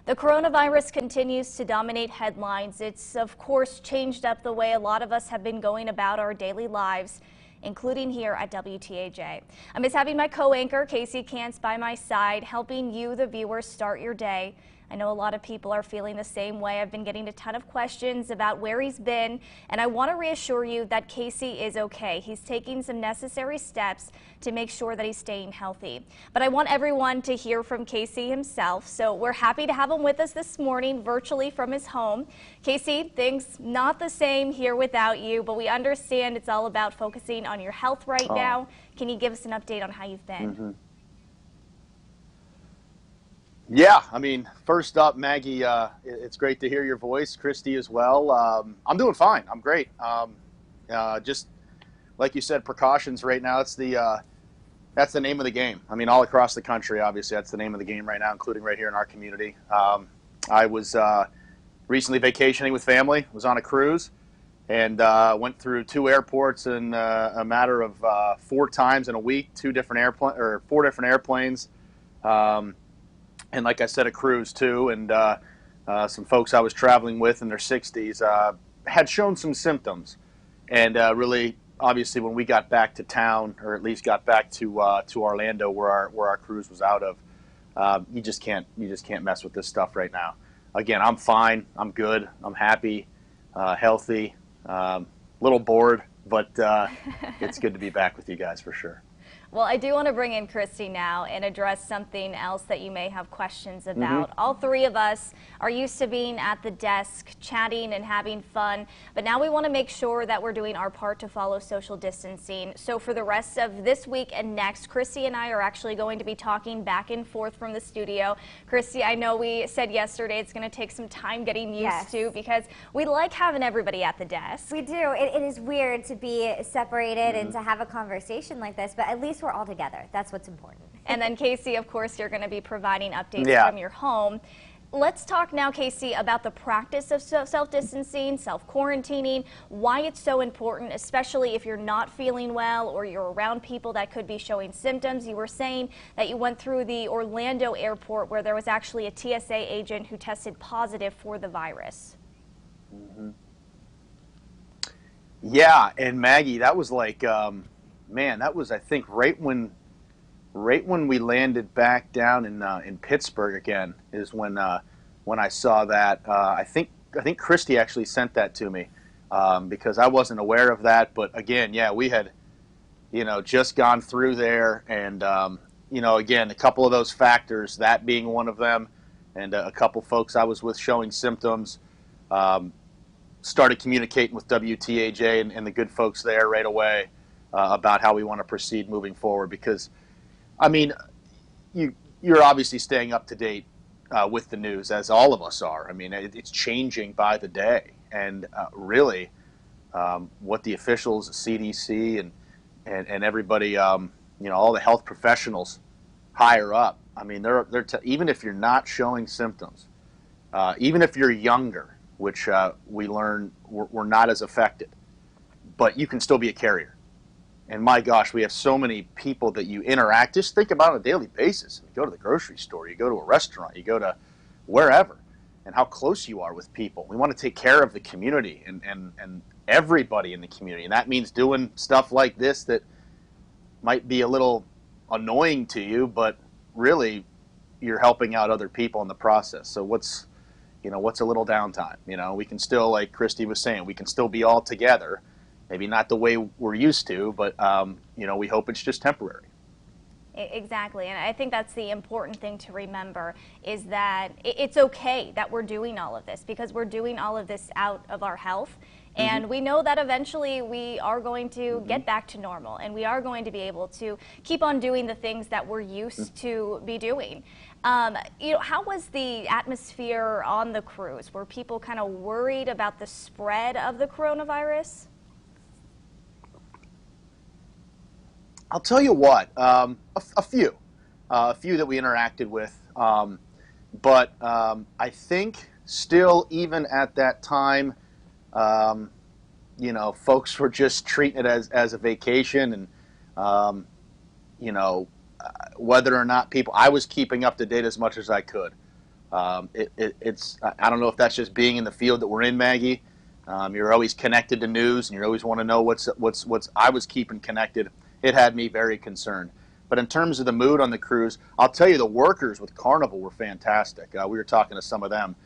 The coronavirus continues to dominate headlines. It's, of course, changed up the way a lot of us have been going about our daily lives, including here at WTAJ. I miss having my co-anchor, Casey Cantz, by my side, helping you, the viewers, start your day. I know a lot of people are feeling the same way. I've been getting a ton of questions about where he's been, and I want to reassure you that Casey is okay. He's taking some necessary steps to make sure that he's staying healthy. But I want everyone to hear from Casey himself, so we're happy to have him with us this morning virtually from his home. Casey, things not the same here without you, but we understand it's all about focusing on your health right now. Can you give us an update on how you've been? Yeah, I mean, first up, Maggie, it's great to hear your voice. Christy as well. I'm doing fine. I'm great. Just like you said, precautions right now. That's the name of the game. I mean, all across the country, obviously, that's the name of the game right now, including right here in our community. I was recently vacationing with family. Was on a cruise and went through 2 airports in a matter of 4 times in a week. 4 different airplanes. And like I said, a cruise too, and some folks I was traveling with in their 60s had shown some symptoms, and really, obviously, when we got back to town, or at least got back to Orlando, where our cruise was out of, you just can't mess with this stuff right now. Again, I'm fine, I'm good, I'm happy, healthy, little bored, but it's good to be back with you guys for sure. Well, I do want to bring in Christy now and address something else that you may have questions about. All 3 of us are used to being at the desk, chatting and having fun, but now we want to make sure that we're doing our part to follow social distancing. So for the rest of this week and next, Christy and I are actually going to be talking back and forth from the studio. Christy, I know we said yesterday it's going to take some time getting used to, because we like having everybody at the desk. We do. It is weird to be separated and to have a conversation like this, but at least we're all together. That's what's important. And then Casey, of course, you're going to be providing updates from your home. Let's talk now, Casey, about the practice of self-distancing, self-quarantining, why it's so important, especially if you're not feeling well or you're around people that could be showing symptoms. You were saying that you went through the Orlando airport where there was actually a TSA agent who tested positive for the virus. Yeah, and Maggie, that was like, man, that was, I think, right when we landed back down in Pittsburgh again is when I saw that. I think Christy actually sent that to me because I wasn't aware of that. But again, yeah, we had, just gone through there, and again, a couple of those factors, that being one of them, and a couple folks I was with showing symptoms. Started communicating with WTAJ and the good folks there right away about how we want to proceed moving forward, because I mean, you're obviously staying up to date with the news, as all of us are. I mean, it's changing by the day, and really what the officials, CDC and everybody, all the health professionals higher up, I mean, they're even if you're not showing symptoms, even if you're younger, which we learn we're not as affected, but you can still be a carrier. And my gosh, we have so many people that you interact. Just think about it on a daily basis. You go to the grocery store, you go to a restaurant, you go to wherever, and how close you are with people. We want to take care of the community and everybody in the community. And that means doing stuff like this that might be a little annoying to you, but really you're helping out other people in the process. So what's a little downtime? We can still, like Christy was saying, we can still be all together. Maybe not the way we're used to, but, we hope it's just temporary. Exactly, and I think that's the important thing to remember, is that it's okay that we're doing all of this, because we're doing all of this out of our health, and we know that eventually we are going to get back to normal, and we are going to be able to keep on doing the things that we're used to be doing. How was the atmosphere on the cruise? Were people kind of worried about the spread of the coronavirus? I'll tell you what, a few that we interacted with, but I think still, even at that time, folks were just treating it as a vacation, and whether or not I was keeping up to date as much as I could I don't know if that's just being in the field that we're in, Maggie. You're always connected to news, and you always want to know what's. I was keeping connected. It had me very concerned. But in terms of the mood on the cruise, I'll tell you, the workers with Carnival were fantastic. We were talking to some of them,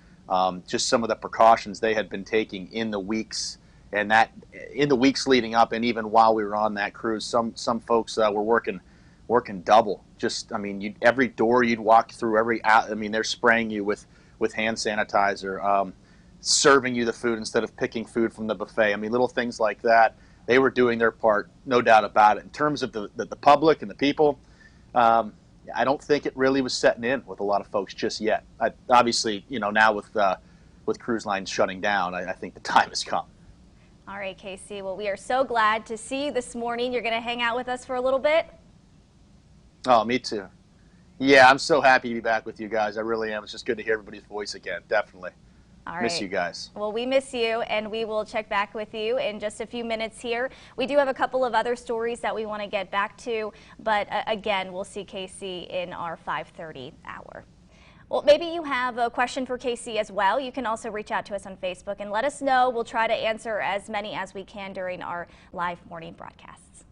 just some of the precautions they had been taking in the weeks leading up, and even while we were on that cruise. Some folks were working double. Just, I mean, every door you'd walk through, they're spraying you with hand sanitizer, serving you the food instead of picking food from the buffet. I mean, little things like that. They were doing their part, no doubt about it. In terms of the public and the people, I don't think it really was setting in with a lot of folks just yet. Obviously, now with cruise lines shutting down, I think the time has come. All right, Casey. Well, we are so glad to see you this morning. You're going to hang out with us for a little bit? Oh, me too. Yeah, I'm so happy to be back with you guys. I really am. It's just good to hear everybody's voice again. Definitely. All right. Miss you guys. Well, we miss you, and we will check back with you in just a few minutes here. We do have a couple of other stories that we want to get back to, but again, we'll see Casey in our 5:30 hour. Well, maybe you have a question for Casey as well. You can also reach out to us on Facebook and let us know. We'll try to answer as many as we can during our live morning broadcasts.